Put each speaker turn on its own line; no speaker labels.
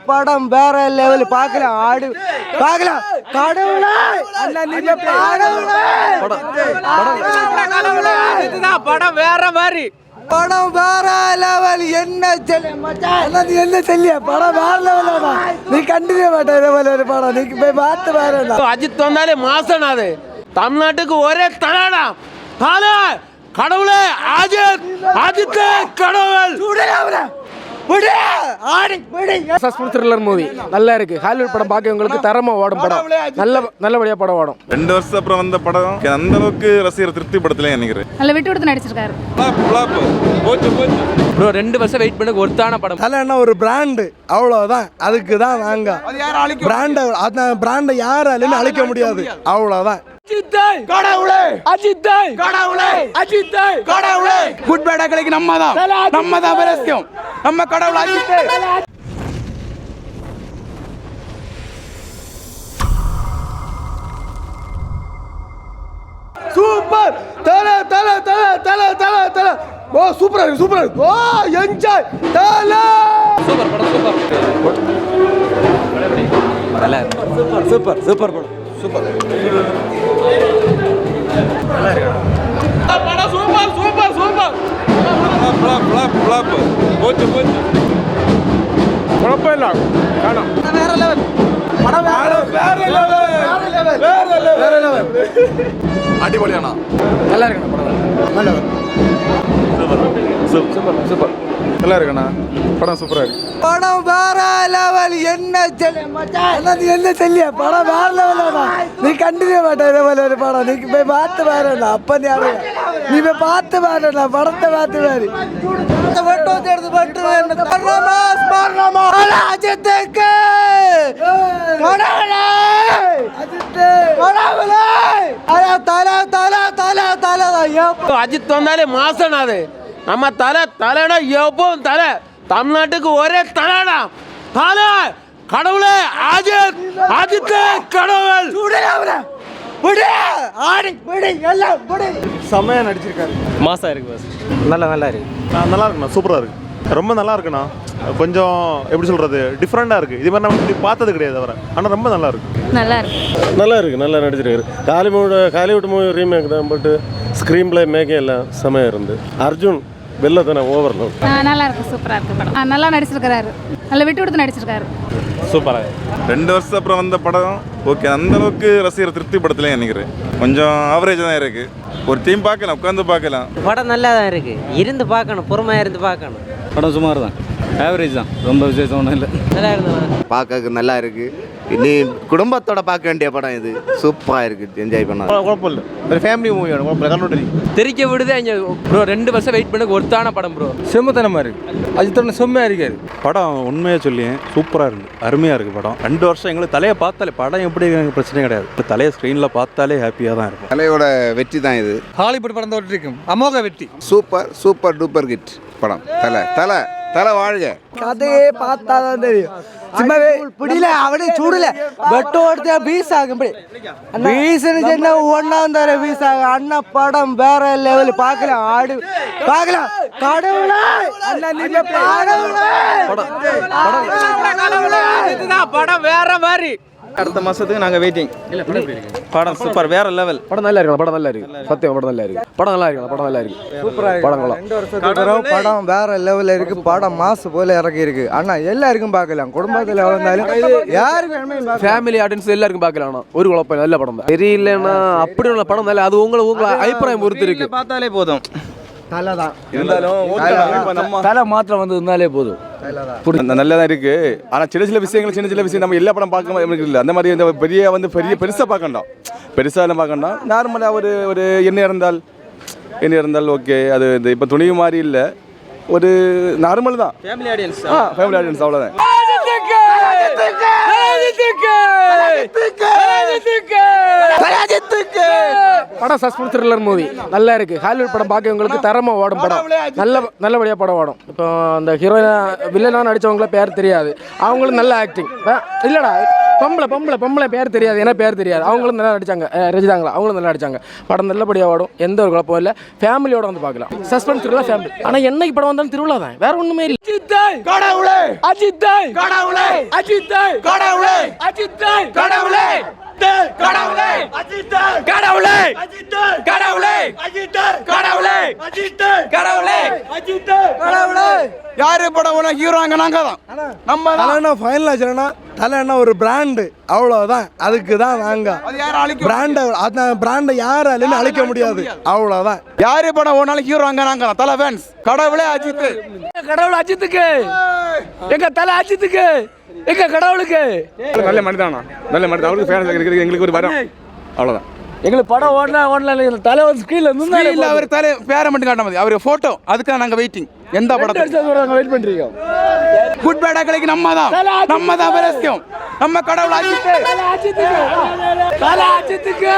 படம் வேற லெவல் பார்க்கலாம் ஆடு பார்க்கலாம் கடவுளே அண்ணா நீங்க
படம் வேற மாதிரி
படம் வேற லெவல் என்ன சொல்ல மச்சான் நீ என்ன சொல்லிய படம் வேற லெவல் நீ கண்டினியூ மாட்டே ஒரு படம் நீ போய் பார்த்து வேற
அஜித் வந்தாலே மாசம் அது தமிழ்நாட்டுக்கு ஒரே தலாடா தலை கடவுளே அஜித் அஜித் கடவுள்
த்ரில்லர் மூவி நல்லா இருக்கு. ஹாலிவுட் படம் பார்க்கவங்களுக்கு தரமா ஓடும் படம். நல்லபடியா படம் ஓடும்.
2 வருஷம் அப்புறம் வந்த படம் அந்த அளவுக்கு ரசிகர் திருப்திப்படுத்தல நினைக்கிறேன்.
நல்ல விட்டு கொடுத்து நடிச்சிருக்காரு.
ப்ரோ 2 வருஷம் வெயிட் பண்ண ஒருத்தான படம்.
தலைன்னா ஒரு பிராண்ட் அவ்வளவுதான். அதுக்கு தான் நாங்க பிராண்ட் அந்த பிராண்டை யாராலுமே அழிக்க முடியாது. அவ்வளவுதான்.
குட் பேட் அகலைக்கு நம்ம தான் பிரஸ்யம் நம்ம கடவுள் அஜித்.
சூப்பர் தல தல தல தல தல தல ஓ சூப்பரா இருக்கு சூப்பரா இருக்கு ஓ என்ஜாய் தல
சூப்பர் படம் சூப்பர் நல்லா
சூப்பர் சூப்பர் சூப்பர் படம் சூப்பர் நல்லா இருக்கு
படம் சூப்பர் சூப்பர் சூப்பர்
போச்சு
குழப்பம் இல்ல காணோம்.
வேற லெவல் படம் வேற லெவல் வேற லெவல்
அடிபொலியானா
நல்லா இருக்கு படம்.
நல்ல
சூப்பர் சூப்பர் நல்லா இருக்குண்ணா படம் சூப்பரா இருக்கு.
படம் வேற லெவல் என்ன சொல்ல மச்சான் நீ என்ன சொல்லிய படம் வேற லெவல் நீ கண்டினியூ மாட்டே ஒரு படம் நீ போய் பார்த்து வேற அப்ப நீ போய் பார்த்து வேற படத்தை பார்த்து வேறு எடுத்து பட்டு அஜித்துக்கு
அஜித் வந்தாலே மாசம் அது நம்ம தலைடா எப்பவும் தலை தமிழ்நாட்டுக்கு ஒரே தலாடா தலை கடவுளே அஜித் அஜித் கடவுள்
செம்மையா நடிச்சிருக்காரு.
மாசம் இருக்கு பாஸ்.
நல்லா இருக்கு.
நல்லா இருக்குண்ணா சூப்பராக இருக்குது. ரொம்ப நல்லா இருக்குண்ணா. கொஞ்சம் எப்படி சொல்கிறது டிஃப்ரெண்ட்டாக இருக்குது. இது மாதிரி நம்ம இப்படி பார்த்தது கிடையாது அவரை. ஆனால் ரொம்ப நல்லா இருக்குது.
நல்லா இருக்கு.
நல்லா நடிச்சிருக்காரு. ஹாலிவுட் மூவி ரீமேக் தான். பட் ஸ்க்ரீன் பிளே மேக்கிங் எல்லாம் செமையாக இருந்து. அர்ஜுன் வெளில தானே ஓவர்லாம்
நல்லா இருக்கு. சூப்பரா இருக்கு படம். நல்லா நடிச்சிருக்காரு. நல்ல விட்டு கொடுத்து நடிச்சிருக்காரு.
சூப்பராக 2 வருஷம் அப்புறம் வந்த படம் ஓகே அந்த அளவுக்கு ரசிகர் திருப்திப்படுத்தல நினைக்கிறேன். கொஞ்சம் ஆவரேஜ் தான் இருக்கு. ஒரு டீம் பார்க்கலாம் உட்காந்து பார்க்கலாம்.
படம் நல்லா தான் இருக்கு. இருந்து பார்க்கணும், பொறுமையாக இருந்து பார்க்கணும்.
படம் சுமார் தான், ஆவரேஜ் தான், ரொம்ப விசேஷம் ஒன்றும் இல்லை.
நல்லா இருந்தது.
பார்க்க நல்லா இருக்கு. நீ குடும்பத்தோட பார்க்க வேண்டிய படம் இது. சூப்பராக இருக்கு. என்ஜாய் பண்ண
குழப்பம் இல்லை. ஒரு ஃபேமிலி மூவி கண்ணோட்டரி
தெரிக்க விடுதே ப்ரோ. 2 வருஷம் வெயிட் பண்ண ஒருத்தான படம் ப்ரோ.
செம்மத்தனமா இருக்கு. அஜித்தோட செம்மையா இருக்காரு.
படம் உண்மையாக சொல்லியேன் சூப்பராக இருக்குது. அருமையாக இருக்குது படம். 2 வருஷம் எங்களுக்கு தலையை பார்த்தாலே படம் எப்படி எனக்கு பிரச்சனை கிடையாது. தலையை ஸ்க்ரீனில் பார்த்தாலே ஹாப்பியாக தான் இருக்கும்.
தலையோட வெற்றி தான் இது.
ஹாலிவுட் படம் தான் இருக்கும். அமோக வெற்றி.
சூப்பர் டூப்பர் ஹிட் படம். தலை வாழ்க.
கதையே பார்த்தாதான் தெரியும். சும்மாவே பிடில அவனே சூடல வெட்டு ஓடுத்த பீஸ் ஆகும் பீஸ்னு சொன்னா ஒன்னாம் தர பீஸ் ஆகும். அண்ணா படம் வேற லெவல் பார்க்கலாம் ஆடு பார்க்கலாம் கடவுளே அண்ணா நீங்க
படம் வேற மாதிரி.
அடுத்த மாசத்துக்கு நாங்கள் வெயிட்டிங். படம் சூப்பர் வேற லெவல்.
படம் நல்லா இருக்கு. படம் நல்லா இருக்கு. சத்தியம் படம் நல்லா இருக்கு. படம் நல்லா இருக்கு.
சூப்பரா இருக்கு. படம் வேற லெவல்ல இருக்கு. படம் மாசு போல இறக்கி இருக்கு. அண்ணா எல்லாருக்கும் பார்க்கலாம். குடும்பத்துல வந்தாலும் யாருக்கும்
ஃபேமிலி ஆடியன்ஸ் எல்லாருக்கும் பார்க்கலாம். ஒரு குழப்பம் நல்ல படம் தான். தெரியலன்னா அப்படி உள்ள படம் இல்லை. அது உங்களை அபிப்பிராயம் பொறுத்து இருக்கு.
பார்த்தாலே போதும்.
தலை மாற்றம் வந்து இருந்தாலே போதும்.
நல்லதாக இருக்கு. ஆனால் சின்ன விஷயம் நம்ம எல்லா படம் பார்க்க இல்லை. அந்த மாதிரி இந்த பெரிய பெருசாக பார்க்கண்டாம். பெருசாக பார்க்கண்டாம். நார்மலாக ஒரு என்ன இருந்தால் ஓகே. அது இந்த இப்போ துணிவு மாதிரி இல்லை. ஒரு நார்மல் தான். ஃபேமிலி ஆடியன்ஸ் அவ்வளோதான்.
படம் சஸ்பென்ஸ் த்ரில்லர் மூவி நல்லா இருக்கு. ஹாலிவுட் படம் பார்க்கவங்களுக்கு தரமா ஓடும் படம். நல்லபடியா படம் ஓடும். இப்போ அந்த ஹீரோயினா வில்லனா நடிச்சவங்கள பேர் தெரியாது. அவங்களுக்கு நல்ல ஆக்டிங் இல்லடா பொம்பளை பேர் தெரியாது, என்ன பேர் தெரியாது. அவங்களும் நல்லா நடிச்சாங்க, ரஜிதாங்களா அவங்களும் நல்லா நடிச்சாங்க. படம் நல்லபடியாக ஓடும், எந்த ஒரு குழப்பம் இல்லை. ஃபேமிலியோட வந்து பார்க்கலாம். சஸ்பென்ஸ் திருவிழா ஃபேமிலி. ஆனால் என்னைக்கு படம் வந்தாலும் திருவிழா தான், வேற ஒன்றுமே இல்லை.
கடவுளே
அஜித்
கடவுளே
அஜித்
கடவுளே
அஜித்
கடவுளே கடவுளே அஜித் கடவுளே அஜித் கடவுளே அஜித் கடவுளே அஜித் கடவுளே அஜித் கடவுளே. யாரு படம் ஒண்ணு ஹீரோங்க நாங்க தான். நம்ம
தலைன்னா ஃபைனல் ஆச்சுன்னா தலைன்னா ஒரு பிராண்டு, அவ்வளோதான். அதுக்கு தான் நாங்க பிராண்டை, அந்த பிராண்டை யாராலுமே அழிக்க முடியாது, அவ்வளோதான்.
யாரு படம் ஒன்னாலும் ஹீரோங்க நாங்க தான். தலை ஃபேன்ஸ். கடவுளே அஜித்.
கடவுள் அஜித்துக்கு, எங்க தலை அஜித்துக்கு, எங்க கடவுளுக்கு.
நல்ல மனிதானா, நல்ல மனிதன். அவருக்கு ஃபேன்ஸ் இருக்குது, எங்களுக்கு ஒரு வரம், அவ்வளோதான்.
எங்களுக்கு படம் ஓடலாம் தலை ஒரு ஸ்க்ரீன்ல
இல்ல அவர் தலை பேரை மட்டும் காட்ட மாதிரி அவர் போட்டோ, அதுக்காக நாங்க வெயிட்டிங். எந்த படத்துக்கு
வெயிட் பண்றீங்க?
குட் பேட் அகலைக்கு நம்ம தான் பரஸ்யம். நம்ம கடவுள் அஜித்.
தலை அஜித்துக்கு